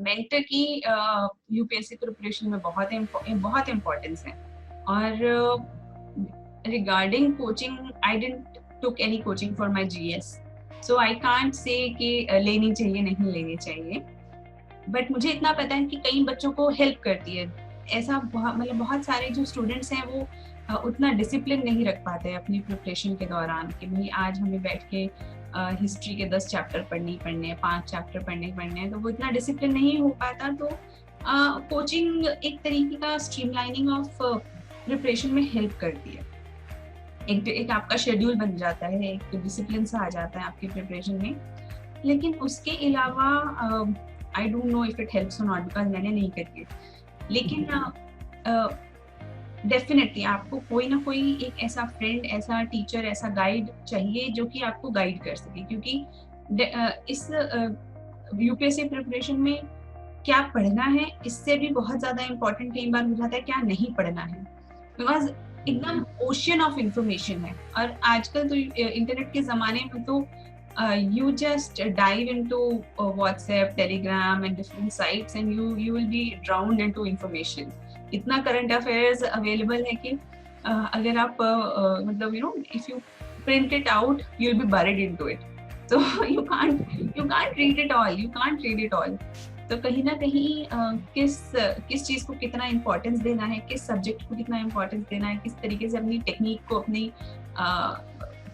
Mentor की UPSC preparation में बहुत इम्पोर्टेंस है। और regarding coaching, I didn't took any coaching for my GS, so I can't say कि लेनी चाहिए नहीं लेनी चाहिए, बट मुझे इतना पता है कि कई बच्चों को हेल्प करती है। ऐसा मतलब बहुत सारे जो स्टूडेंट्स हैं वो उतना डिसिप्लिन नहीं रख पाते अपनी प्रिपरेशन के दौरान कि भाई आज हमें बैठ के हिस्ट्री के 10 चैप्टर पढ़ने हैं, 5 चैप्टर पढ़ने हैं, तो वो इतना डिसिप्लिन नहीं हो पाता। तो कोचिंग एक तरीके का स्ट्रीमलाइनिंग ऑफ प्रिपरेशन में हेल्प करती है। एक आपका शेड्यूल बन जाता है, एक डिसिप्लिन सा आ जाता है आपकी प्रिपरेशन में। लेकिन उसके अलावा I don't know if it helps और नॉट, बिकॉज मैंने नहीं करी है। लेकिन डेफिनेटली आपको कोई ना कोई एक ऐसा फ्रेंड, ऐसा टीचर, ऐसा गाइड चाहिए जो कि आपको गाइड कर सके, क्योंकि इस यूपीएससी प्रिपरेशन में क्या पढ़ना है इससे भी बहुत ज्यादा इम्पोर्टेंट कई बार हो जाता है क्या नहीं पढ़ना है, बिकॉज एकदम ओशियन ऑफ इंफॉर्मेशन है। और आजकल तो इंटरनेट के जमाने में तो you just dive into WhatsApp, Telegram and different sites and you will be drowned into information. इतना करंट अफेयर्स अवेलेबल है कि अगर आप मतलब if you print it out you'll be buried into it, so you can't read it all. तो कहीं ना कहीं किस चीज को कितना इम्पोर्टेंस देना है, किस सब्जेक्ट को कितना इम्पोर्टेंस देना है, किस तरीके से अपनी टेक्निक को, अपनी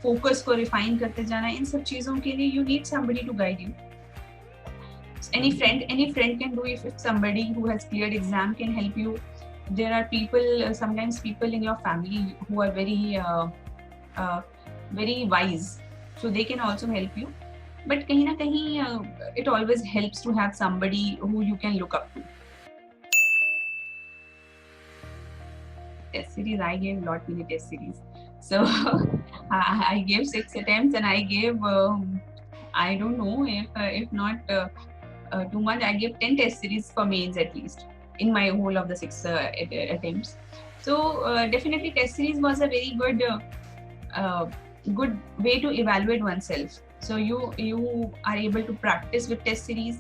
फोकस को रिफाइन करते जाना है, इन सब चीजों के लिए you need somebody to guide you. Any friend can do, if somebody who has cleared exam can help you. There are people, sometimes people in your family who are very wise, so they can also help you. But kahin na kahin it always helps to have somebody who you can look up to. Test series, I gave lot many test series, so I gave 6 attempts and I gave I don't know if not too much, I gave 10 test series for mains at least in my whole of the 6 attempts. So definitely test series was a very good way to evaluate oneself. So you are able to practice with test series,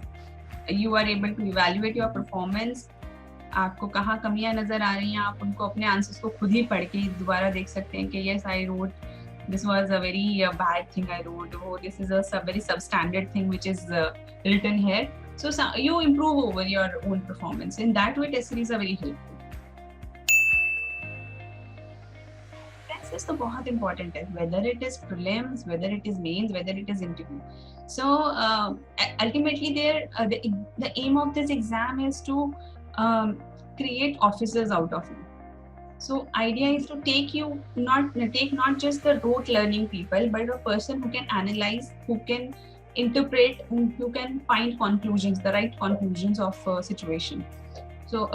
you are able to evaluate your performance. आपको कहाँ कमियां नजर आ रही हैं, आप उनको अपने answers को खुद ही पढ़ के दोबारा देख सकते हैं कि yes I wrote this was a very bad thing I wrote, oh this is a very substandard thing which is written here. So you improve over your own performance. In that way test series are very helpful. Tests तो बहुत important है, whether it is prelims, whether it is mains, whether it is interview. So ultimately the aim of this exam is to create officers out of you. So idea is to take not just the rote learning people, but a person who can analyze, who can interpret, who can find conclusions, the right conclusions of situation. So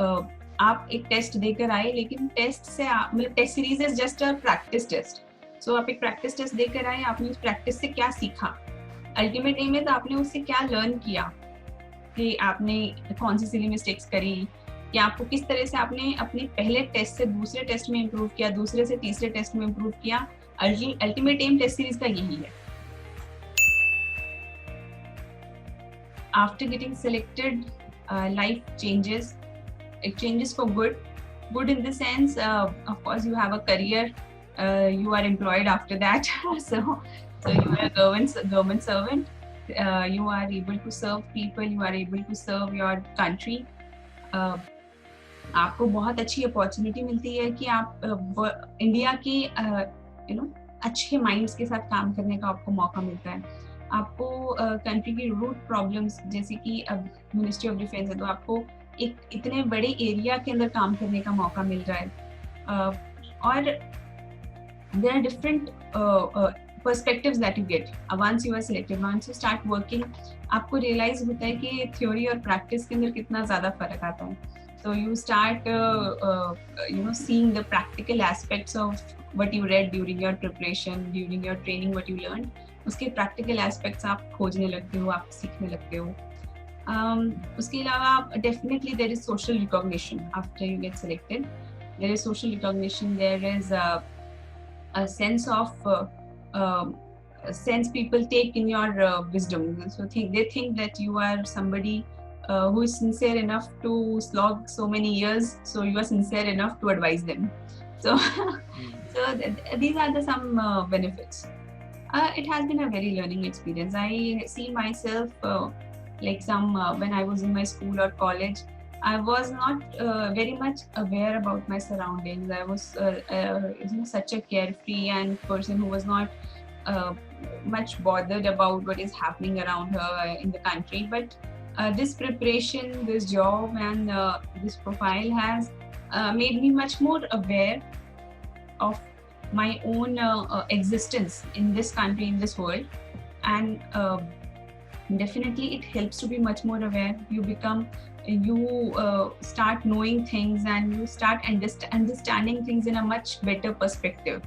आप एक test देकर आए, लेकिन test से मतलब test series is just a practice test. So आप एक practice test देकर आए, आपने उस प्रैक्टिस से क्या सीखा, अल्टीमेट एम है तो आपने उससे क्या लर्न किया, कि आपने कौन सी सिली मिस्टेक्स करी, या आपको किस तरह से आपने अपने पहले टेस्ट से दूसरे टेस्ट में इम्प्रूव किया, दूसरे से तीसरे टेस्ट में इम्प्रूव किया. अल्टीमेट एम टेस्ट सीरीज का यही है. After getting selected life changes. It changes for good in the sense of course you have a career, you are employed after that. so you are a government servant, you are able to serve people, you are able to serve your country. आपको बहुत अच्छी opportunity मिलती है कि आप India के अच्छे minds के साथ काम करने का आपको मौका मिलता है. आपको कंट्री की रूट प्रॉब्लम्स, जैसे कि अब मिनिस्ट्री ऑफ डिफेंस है, तो आपको एक इतने बड़े एरिया के अंदर काम करने का मौका मिल रहा है. और there are different perspectives that you get once you are selected. Once you start working आपको रियलाइज होता है कि थ्योरी और प्रैक्टिस के अंदर कितना ज़्यादा फर्क आता है. So you start seeing the practical aspects of what you read during your preparation, during your training, what you learned. उसके practical aspects आप खोजने लगते हो, आप सीखने लगते हो. उसके अलावा definitely there is social recognition after you get selected. There is social recognition. There is a sense of sense people take in your wisdom. So they think that you are somebody who is sincere enough to slog so many years, so you are sincere enough to advise them. So, these are the some benefits. It has been a very learning experience. I see myself like some when I was in my school or college, I was not very much aware about my surroundings. I was such a carefree and person who was not much bothered about what is happening around her in the country. But this preparation, this job, and this profile has made me much more aware of my own existence in this country, in this world. And definitely it helps to be much more aware. You start knowing things, and you start understanding things in a much better perspective.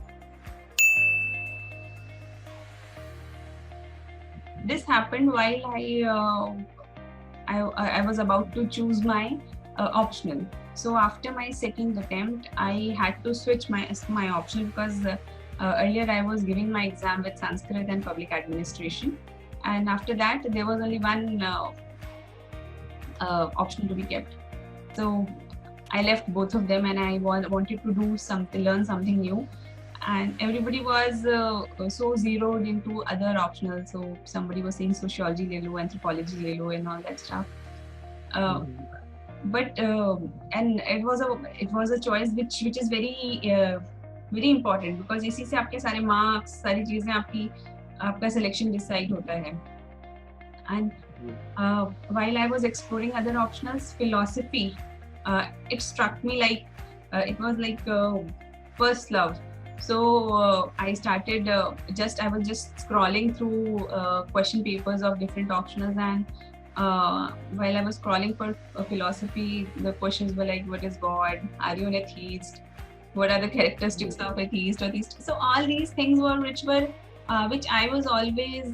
This happened while I was about to choose my optional. So after my second attempt, I had to switch my optional, because earlier I was giving my exam with Sanskrit and public administration, and after that there was only one option to be kept. So I left both of them, and I wanted to do something, learn something new. And everybody was so zeroed into other optionals. So somebody was saying sociology le lo, anthropology le lo, and all that stuff. But and it was a choice which is very very important, because इसी से आपके सारे marks, सारी चीजें आपका selection decide होता है. And while I was exploring other optionals, philosophy, it struck me like it was like first love. So I started I was just scrolling through question papers of different optionals, and while I was scrolling for philosophy, the questions were like, what is God? Are you an atheist? What are the characteristics of atheist or theist? So all these things were which I was always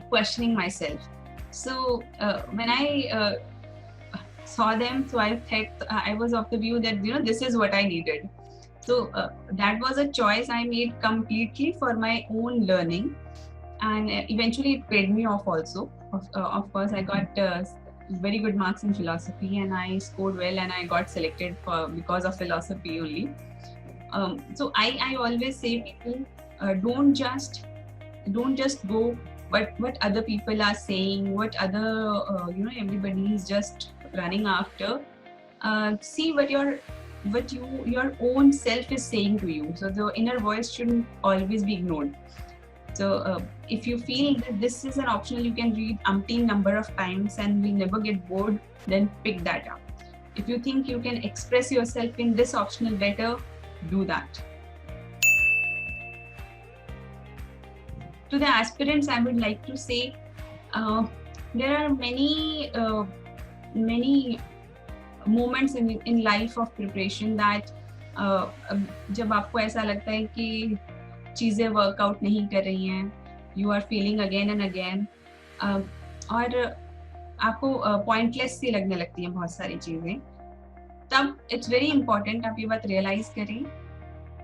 questioning myself. So when I saw them, so I was of the view that this is what I needed. So that was a choice I made completely for my own learning, and eventually it paid me off also. Of course, I got very good marks in philosophy, and I scored well, and I got selected because of philosophy only. So I always say people don't just go what other people are saying, what other everybody is just running after. See what your own self is saying to you. So the inner voice shouldn't always be ignored. So if you feel that this is an optional you can read umpteen number of times and will never get bored, then pick that up. If you think you can express yourself in this optional better, do that. To the aspirants, I would like to say there are many moments in life of preparation that जब आपको ऐसा लगता है कि चीजें workout नहीं कर रही हैं, you are feeling again and again, और आपको पॉइंटलेस सी लगने लगती हैं बहुत सारी चीजें, तब इट्स वेरी इंपॉर्टेंट आप ये बात रियलाइज करें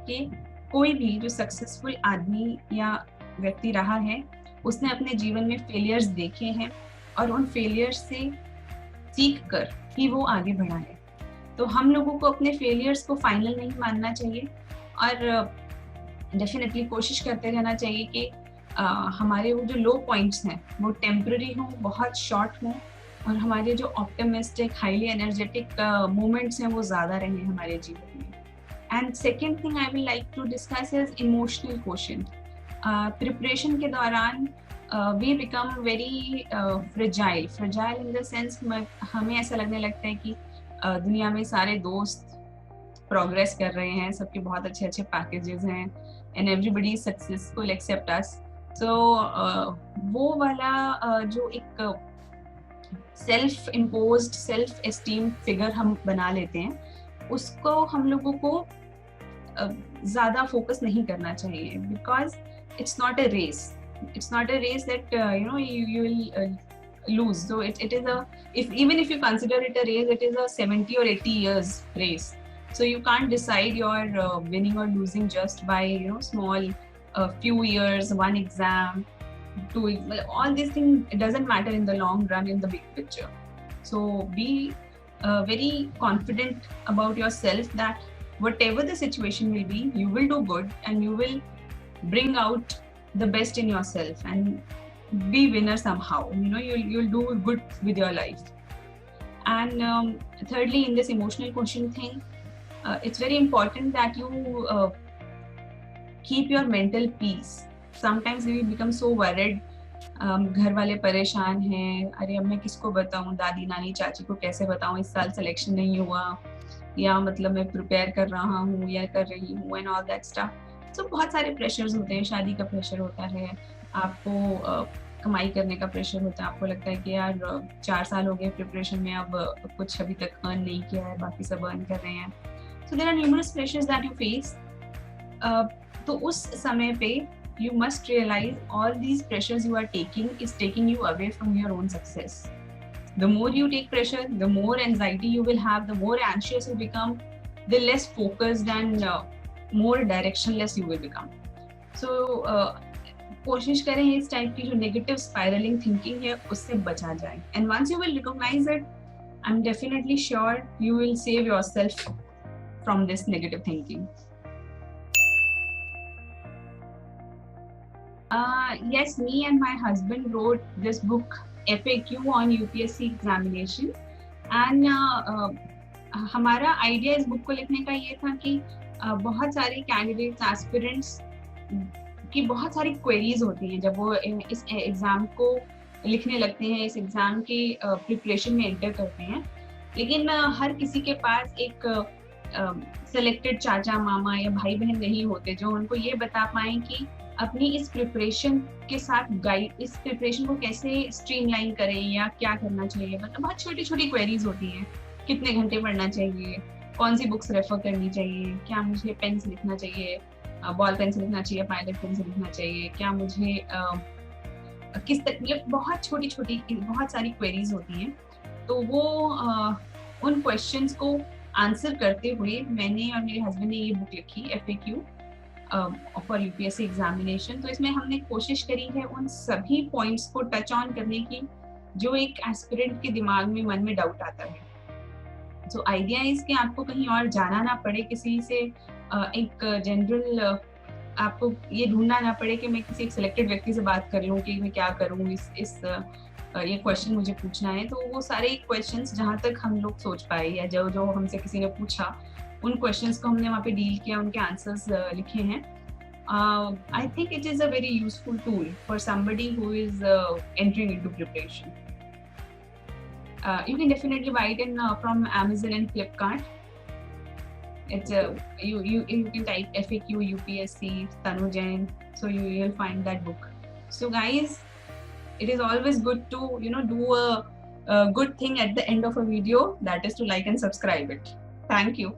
कि कोई भी जो सक्सेसफुल आदमी या व्यक्ति रहा है, उसने अपने जीवन में फेलियर्स देखे हैं और उन फेलियर्स से सीख कर ही वो आगे बढ़ा है. तो हम लोगों को अपने फेलियर्स को फाइनल नहीं मानना चाहिए, और डेफिनेटली कोशिश करते रहना चाहिए कि हमारे वो जो लो पॉइंट्स हैं वो टेम्पररी हों, बहुत शॉर्ट हों, और हमारे जो ऑप्टिमिस्टिक हाईली एनर्जेटिक मोमेंट्स हैं वो ज़्यादा रहें हमारे जीवन में. And second thing I will like to discuss is emotional quotient. Preparation के दौरान we become very fragile in the sense हमें ऐसा लगने लगता है कि दुनिया में सारे दोस्त प्रोग्रेस कर रहे हैं, सबके बहुत अच्छे अच्छे पैकेजेस हैं, and everybody is successful except us. So वो वाला जो एक self imposed self esteem figure हम बना लेते हैं, उसको हम लोगों को ज़्यादा फोकस नहीं करना चाहिए, because it's not a race. It's not a race that you will lose. So it is even if you consider it a race, it is a 70 or 80 years race. So you can't decide your winning or losing just by small few years, one exam. all these things, it doesn't matter in the long run, in the big picture. So be very confident about yourself that whatever the situation will be, you will do good and you will bring out the best in yourself and be winner somehow. You'll do good with your life. And thirdly, in this emotional quotient thing, it's very important that you keep your mental peace. Sometimes we become so worried. घर वाले परेशान हैं, अरे अब मैं किसको बताऊं, दादी नानी चाची को कैसे बताऊं, इस साल सिलेक्शन नहीं हुआ, या मतलब मैं प्रिपेयर कर रहा हूँ या कर रही हूँ, एंड ऑल दैट स्टफ. सो बहुत सारे प्रेशर्स होते हैं. शादी का प्रेशर होता है, आपको कमाई करने का प्रेशर होता है. आपको लगता है कि यार 4 साल हो गए प्रिपरेशन में, अब कुछ अभी तक अर्न नहीं किया है, बाकी सब अर्न कर रहे हैं. So there are numerous pressures that you face. तो उस समय पे you must realize all these pressures you are taking is taking you away from your own success. The more you take pressure, the more anxiety you will have, the more anxious you become, the less focused and more directionless you will become. So कोशिश करें इस type की जो negative spiralling thinking है उससे बचा जाए. And once you will recognize it, I'm definitely sure you will save yourself from this negative thinking. Yes, me and my husband wrote this book, FAQ on UPSC examination, and हमारा idea इस book को लिखने का ये था कि बहुत सारे कैंडिडेट्स, एस्पिरेंट्स की बहुत सारी क्वेरीज होती हैं जब वो इस एग्ज़ाम को लिखने लगते हैं, इस एग्ज़ाम के प्रिपरेशन में एंटर करते हैं. लेकिन हर किसी के पास एक सेलेक्टेड चाचा मामा या भाई बहन नहीं होते जो उनको ये बता पाएं कि अपनी इस प्रिपरेशन के साथ गाइड, इस प्रिपरेशन को कैसे स्ट्रीमलाइन करें या क्या करना चाहिए. मतलब बहुत छोटी छोटी क्वेरीज होती हैं. कितने घंटे पढ़ना चाहिए, कौन सी बुक्स रेफर करनी चाहिए, क्या मुझे पेन से लिखना चाहिए, बॉल पेन से लिखना चाहिए, पायलट पेन से लिखना चाहिए, क्या मुझे किस मतलब बहुत छोटी छोटी बहुत सारी क्वेरीज होती हैं. तो वो उन क्वेश्चंस को आंसर करते हुए मैंने और मेरे हस्बैंड ने ये बुक लिखी, FAQ फॉर UPSC एग्जामिनेशन. तो इसमें हमने कोशिश करी है उन सभी पॉइंट्स को टच ऑन करने की जो एक एस्पिरेंट के दिमाग में, मन में डाउट आता है. सो आइडिया इज कि आपको कहीं और जाना ना पड़े, किसी से एक जनरल आपको ये ढूंढना ना पड़े कि मैं किसी एक सिलेक्टेड व्यक्ति से बात कर लूँ कि मैं क्या करूँ, इस ये क्वेश्चन मुझे पूछना है. तो वो सारे क्वेश्चंस जहाँ तक हम लोग सोच पाए या जो हमसे किसी ने पूछा, उन क्वेश्चंस को हमने वहाँ पे डील किया, उनके आंसर्स लिखे हैं. I think it is a very useful tool for somebody who is entering into preparation. You can definitely buy it from Amazon and Flipkart. It's you can type FAQ UPSC Tanu Jain, so you'll find that book. So guys, it is always good to do a good thing at the end of a video, that is to like and subscribe it. Thank you.